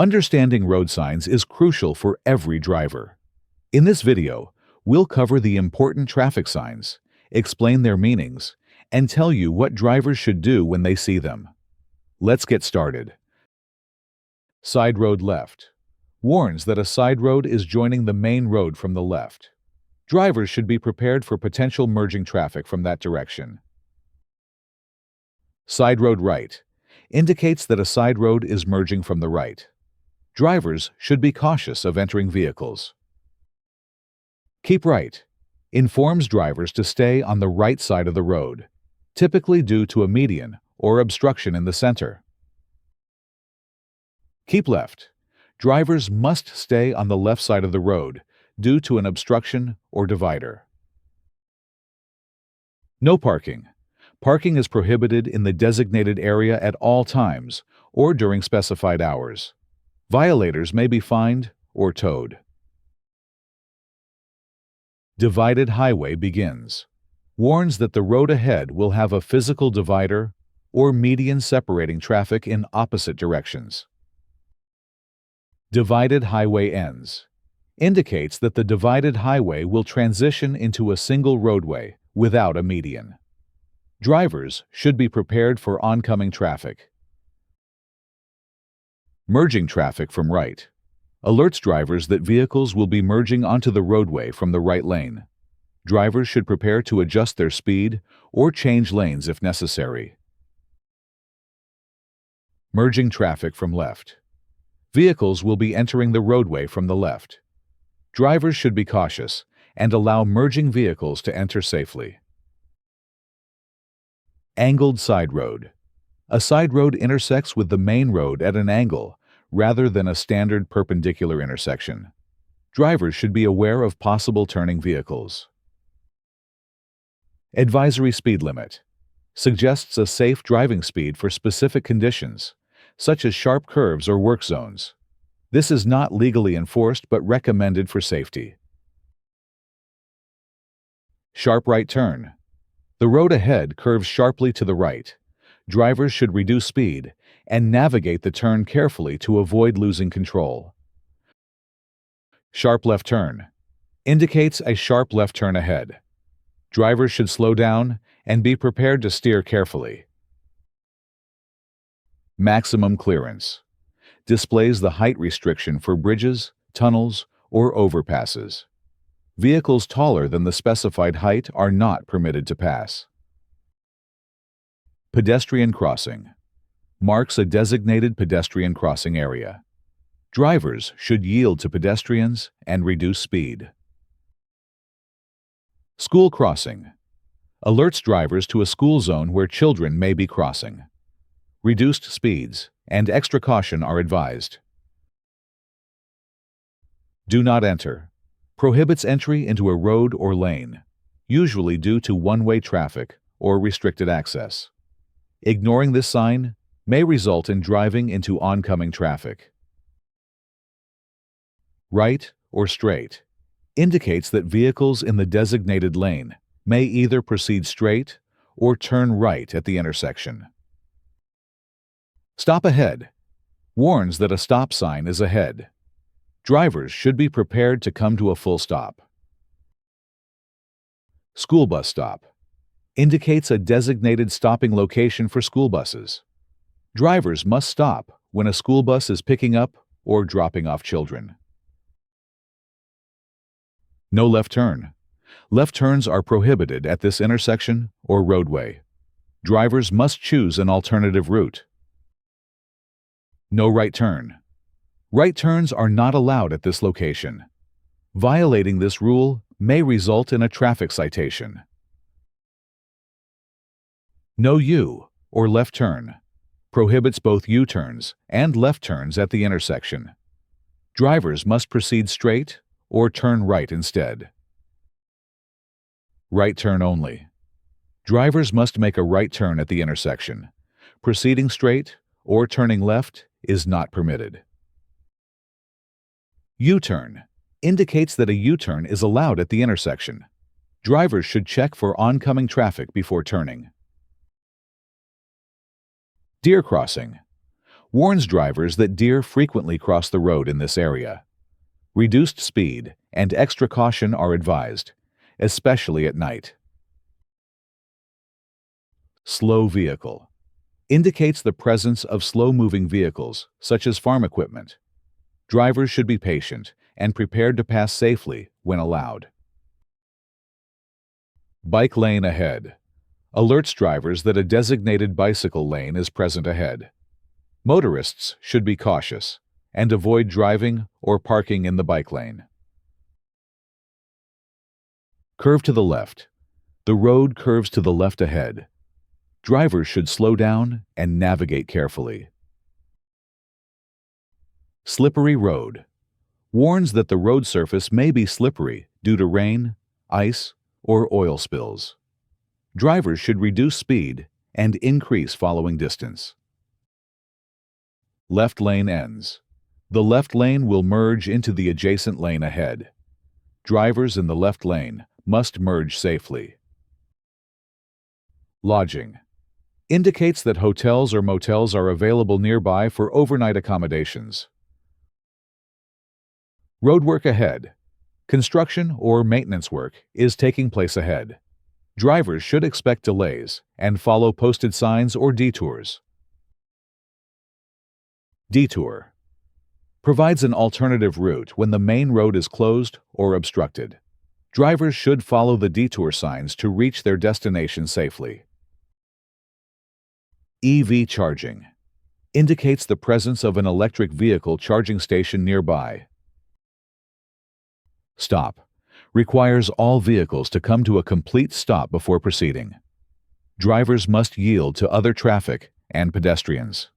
Understanding road signs is crucial for every driver. In this video, we'll cover the important traffic signs, explain their meanings, and tell you what drivers should do when they see them. Let's get started. Side road left warns that a side road is joining the main road from the left. Drivers should be prepared for potential merging traffic from that direction. Side road right indicates that a side road is merging from the right. Drivers should be cautious of entering vehicles. Keep right informs drivers to stay on the right side of the road, typically due to a median or obstruction in the center. Keep left. Drivers must stay on the left side of the road due to an obstruction or divider. No parking. Parking is prohibited in the designated area at all times or during specified hours. Violators may be fined or towed. Divided highway begins. Warns that the road ahead will have a physical divider or median separating traffic in opposite directions. Divided highway ends. Indicates that the divided highway will transition into a single roadway without a median. Drivers should be prepared for oncoming traffic. Merging traffic from right. Alerts drivers that vehicles will be merging onto the roadway from the right lane. Drivers should prepare to adjust their speed or change lanes if necessary. Merging traffic from left. Vehicles will be entering the roadway from the left. Drivers should be cautious and allow merging vehicles to enter safely. Angled side road. A side road intersects with the main road at an angle rather than a standard perpendicular intersection. Drivers should be aware of possible turning vehicles. Advisory speed limit. Suggests a safe driving speed for specific conditions, such as sharp curves or work zones. This is not legally enforced but recommended for safety. Sharp right turn. The road ahead curves sharply to the right. Drivers should reduce speed and navigate the turn carefully to avoid losing control. Sharp left turn. Indicates a sharp left turn ahead. Drivers should slow down and be prepared to steer carefully. Maximum clearance. Displays the height restriction for bridges, tunnels, or overpasses. Vehicles taller than the specified height are not permitted to pass. Pedestrian crossing. Marks a designated pedestrian crossing area. Drivers should yield to pedestrians and reduce speed. School crossing. Alerts drivers to a school zone where children may be crossing. Reduced speeds and extra caution are advised. Do not enter. Prohibits entry into a road or lane, usually due to one-way traffic or restricted access. Ignoring this sign may result in driving into oncoming traffic. Right or straight indicates that vehicles in the designated lane may either proceed straight or turn right at the intersection. Stop ahead. Warns that a stop sign is ahead. Drivers should be prepared to come to a full stop. School bus stop. Indicates a designated stopping location for school buses. Drivers must stop when a school bus is picking up or dropping off children. No left turn. Left turns are prohibited at this intersection or roadway. Drivers must choose an alternative route. No right turn. Right turns are not allowed at this location. Violating this rule may result in a traffic citation. No U or left turn. Prohibits both U-turns and left turns at the intersection. Drivers must proceed straight or turn right instead. Right turn only. Drivers must make a right turn at the intersection. Proceeding straight or turning left is not permitted. U-turn indicates that a U-turn is allowed at the intersection. Drivers should check for oncoming traffic before turning. Deer crossing Warns drivers that deer frequently cross the road in this area. Reduced speed and extra caution are advised, especially at night. Slow vehicle indicates the presence of slow-moving vehicles, such as farm equipment. Drivers should be patient and prepared to pass safely when allowed. Bike lane ahead alerts drivers that a designated bicycle lane is present ahead. Motorists should be cautious and avoid driving or parking in the bike lane. Curve to the left. The road curves to the left ahead. Drivers should slow down and navigate carefully. Slippery road warns that the road surface may be slippery due to rain, ice, or oil spills. Drivers should reduce speed and increase following distance. Left lane ends. The left lane will merge into the adjacent lane ahead. Drivers in the left lane must merge safely. Lodging indicates that hotels or motels are available nearby for overnight accommodations. Roadwork ahead. Construction or maintenance work is taking place ahead. Drivers should expect delays and follow posted signs or detours. Detour provides an alternative route when the main road is closed or obstructed. Drivers should follow the detour signs to reach their destination safely. EV charging indicates the presence of an electric vehicle charging station nearby. Stop requires all vehicles to come to a complete stop before proceeding. Drivers must yield to other traffic and pedestrians.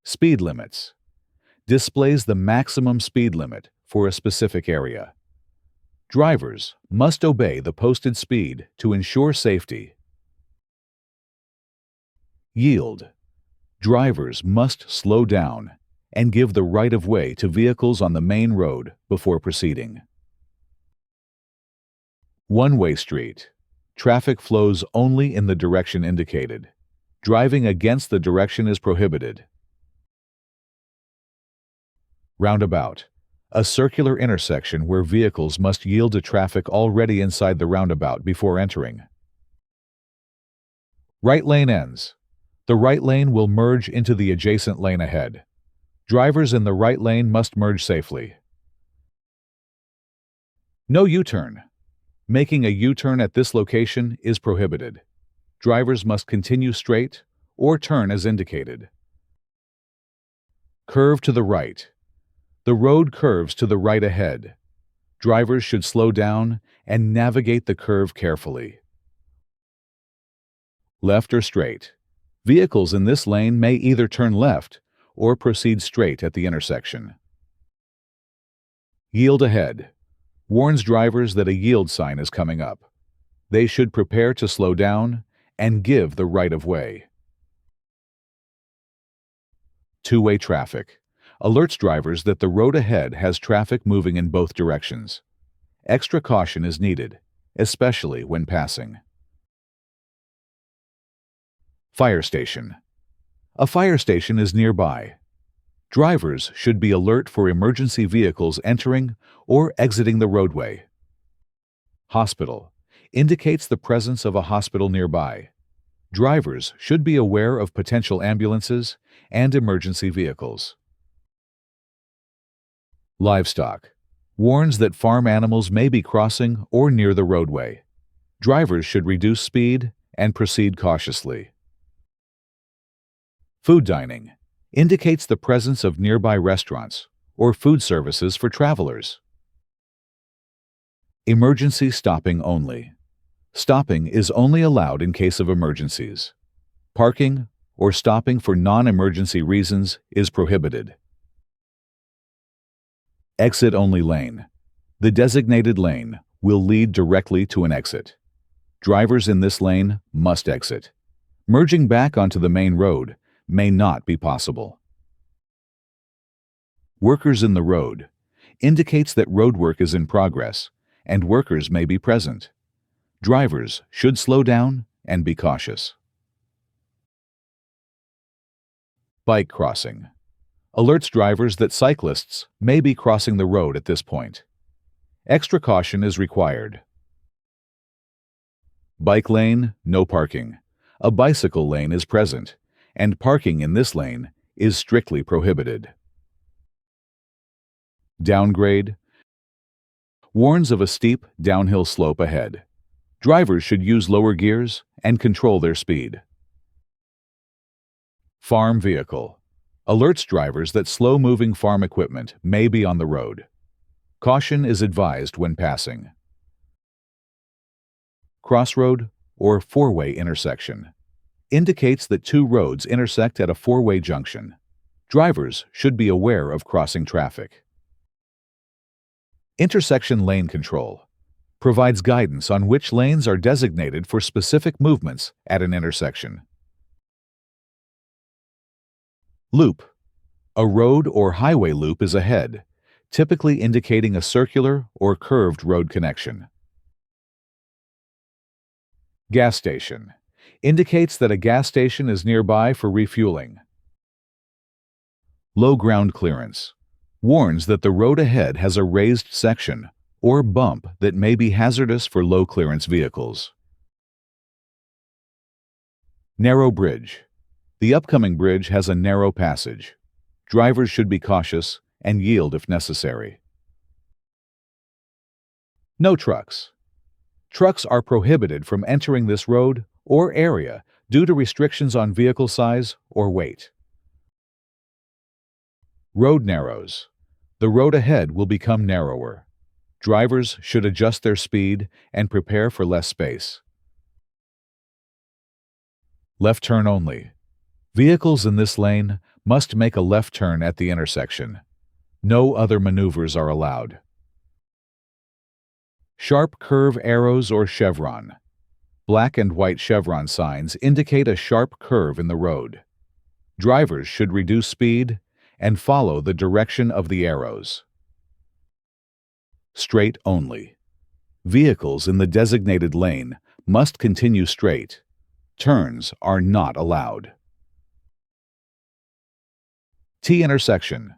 Speed limits displays the maximum speed limit for a specific area. Drivers must obey the posted speed to ensure safety. Yield. Drivers must slow down and give the right-of-way to vehicles on the main road before proceeding. One-way street. Traffic flows only in the direction indicated. Driving against the direction is prohibited. Roundabout. A circular intersection where vehicles must yield to traffic already inside the roundabout before entering. Right lane ends. The right lane will merge into the adjacent lane ahead. Drivers in the right lane must merge safely. No U-turn. Making a U-turn at this location is prohibited. Drivers must continue straight or turn as indicated. Curve to the right. The road curves to the right ahead. Drivers should slow down and navigate the curve carefully. Left or straight. Vehicles in this lane may either turn left or proceed straight at the intersection. Yield ahead. Warns drivers that a yield sign is coming up. They should prepare to slow down and give the right-of-way. Two-way traffic alerts drivers that the road ahead has traffic moving in both directions. Extra caution is needed, especially when passing. Fire station. A fire station is nearby. Drivers should be alert for emergency vehicles entering or exiting the roadway. Hospital indicates the presence of a hospital nearby. Drivers should be aware of potential ambulances and emergency vehicles. Livestock warns that farm animals may be crossing or near the roadway. Drivers should reduce speed and proceed cautiously. Food dining indicates the presence of nearby restaurants or food services for travelers. Emergency stopping only. Stopping is only allowed in case of emergencies. Parking or stopping for non-emergency reasons is prohibited. Exit-only lane. The designated lane will lead directly to an exit. Drivers in this lane must exit. Merging back onto the main road may not be possible. Workers in the road indicates that road work is in progress and workers may be present. Drivers should slow down and be cautious. Bike crossing. Alerts drivers that cyclists may be crossing the road at this point. Extra caution is required. Bike lane, no parking. A bicycle lane is present, and parking in this lane is strictly prohibited. Downgrade. Warns of a steep, downhill slope ahead. Drivers should use lower gears and control their speed. Farm vehicle. Alerts drivers that slow-moving farm equipment may be on the road. Caution is advised when passing. Crossroad or four-way intersection. Indicates that two roads intersect at a four-way junction. Drivers should be aware of crossing traffic. Intersection lane control. Provides guidance on which lanes are designated for specific movements at an intersection. Loop. A road or highway loop is ahead, typically indicating a circular or curved road connection. Gas station. Indicates that a gas station is nearby for refueling. Low ground clearance. Warns that the road ahead has a raised section or bump that may be hazardous for low clearance vehicles. Narrow bridge. The upcoming bridge has a narrow passage. Drivers should be cautious and yield if necessary. No trucks. Trucks are prohibited from entering this road or area due to restrictions on vehicle size or weight. Road narrows. The road ahead will become narrower. Drivers should adjust their speed and prepare for less space. Left turn only. Vehicles in this lane must make a left turn at the intersection. No other maneuvers are allowed. Sharp curve arrows or chevron. Black and white chevron signs indicate a sharp curve in the road. Drivers should reduce speed and follow the direction of the arrows. Straight only. Vehicles in the designated lane must continue straight. Turns are not allowed. T-intersection.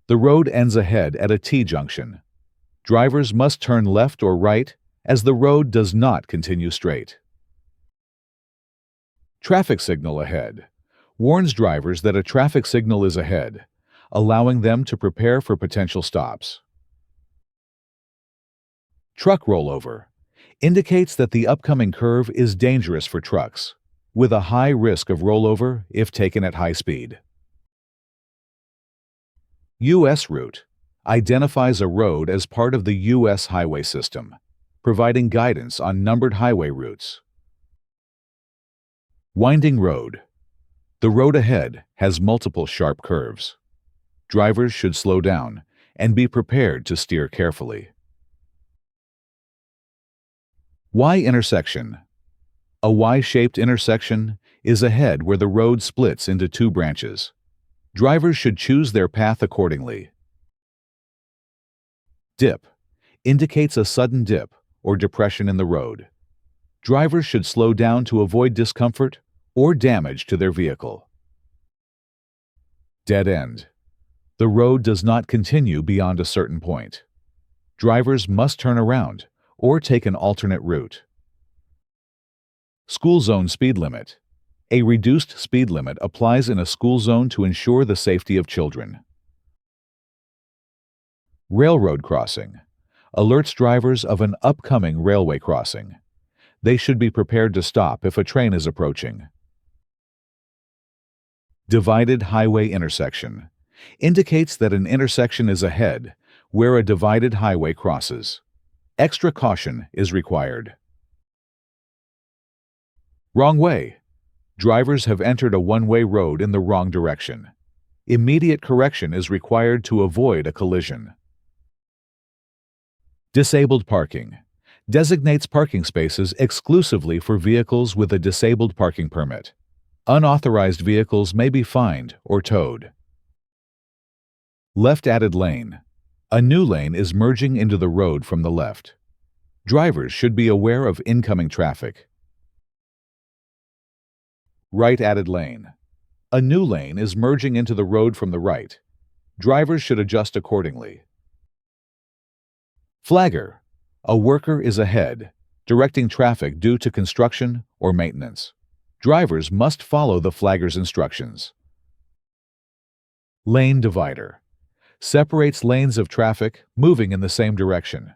The road ends ahead at a T-junction. Drivers must turn left or right as the road does not continue straight. Traffic signal ahead. Warns drivers that a traffic signal is ahead, allowing them to prepare for potential stops. Truck rollover. Indicates that the upcoming curve is dangerous for trucks, with a high risk of rollover if taken at high speed. U.S. route. Identifies a road as part of the U.S. highway system, providing guidance on numbered highway routes. Winding road. The road ahead has multiple sharp curves. Drivers should slow down and be prepared to steer carefully. Y intersection. A Y-shaped intersection is ahead where the road splits into two branches. Drivers should choose their path accordingly. Dip. Indicates a sudden dip or depression in the road. Drivers should slow down to avoid discomfort or damage to their vehicle. Dead end. The road does not continue beyond a certain point. Drivers must turn around or take an alternate route. School zone speed limit. A reduced speed limit applies in a school zone to ensure the safety of children. Railroad crossing. Alerts drivers of an upcoming railway crossing. They should be prepared to stop if a train is approaching. Divided highway intersection. Indicates that an intersection is ahead where a divided highway crosses. Extra caution is required. Wrong way. Drivers have entered a one-way road in the wrong direction. Immediate correction is required to avoid a collision. Disabled parking. Designates parking spaces exclusively for vehicles with a disabled parking permit. Unauthorized vehicles may be fined or towed. Left added lane. A new lane is merging into the road from the left. Drivers should be aware of incoming traffic. Right added lane. A new lane is merging into the road from the right. Drivers should adjust accordingly. Flagger. A worker is ahead, directing traffic due to construction or maintenance. Drivers must follow the flagger's instructions. Lane divider. Separates lanes of traffic moving in the same direction.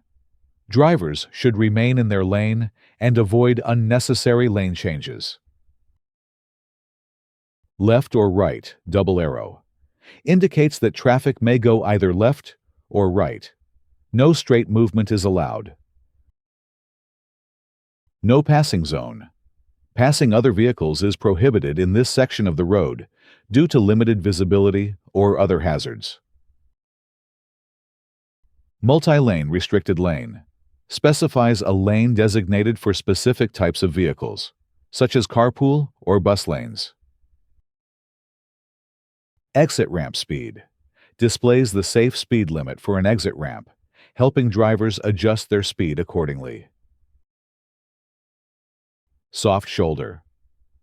Drivers should remain in their lane and avoid unnecessary lane changes. Left or right, double arrow. Indicates that traffic may go either left or right. No straight movement is allowed. No passing zone. Passing other vehicles is prohibited in this section of the road due to limited visibility or other hazards. Multi-lane restricted lane. Specifies a lane designated for specific types of vehicles, such as carpool or bus lanes. Exit ramp speed. Displays the safe speed limit for an exit ramp, helping drivers adjust their speed accordingly. Soft shoulder.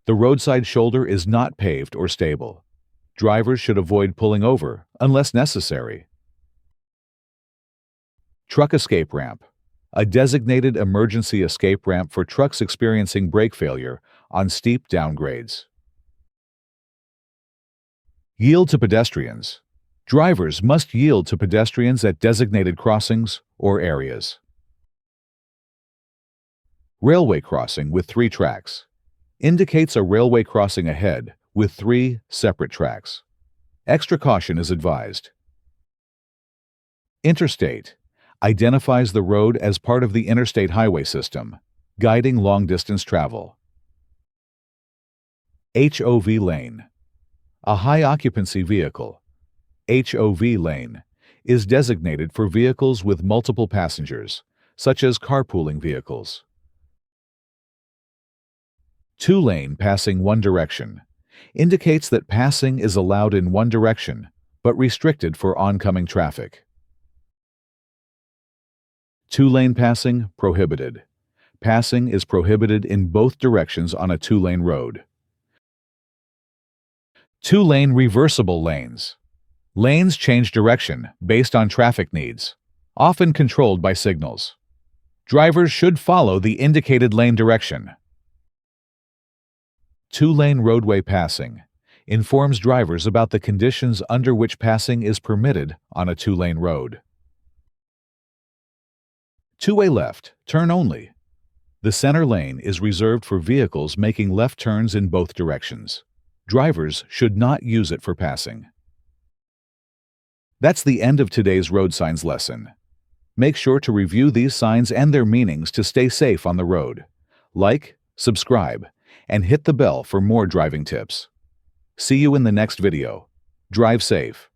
The roadside shoulder is not paved or stable. Drivers should avoid pulling over unless necessary. Truck escape ramp. A designated emergency escape ramp for trucks experiencing brake failure on steep downgrades. Yield to pedestrians. Drivers must yield to pedestrians at designated crossings or areas. Railway crossing with 3 tracks. Indicates a railway crossing ahead with 3 separate tracks. Extra caution is advised. Interstate. Identifies the road as part of the interstate highway system, guiding long-distance travel. HOV lane. A high-occupancy vehicle. HOV lane is designated for vehicles with multiple passengers, such as carpooling vehicles. 2-lane passing one direction. Indicates that passing is allowed in one direction, but restricted for oncoming traffic. 2-lane passing prohibited. Passing is prohibited in both directions on a 2-lane road. 2-lane reversible lanes. Lanes change direction based on traffic needs, often controlled by signals. Drivers should follow the indicated lane direction. 2-lane roadway passing informs drivers about the conditions under which passing is permitted on a 2-lane road. 2-way left, turn only. The center lane is reserved for vehicles making left turns in both directions. Drivers should not use it for passing. That's the end of today's road signs lesson. Make sure to review these signs and their meanings to stay safe on the road. Like, subscribe, and hit the bell for more driving tips. See you in the next video. Drive safe.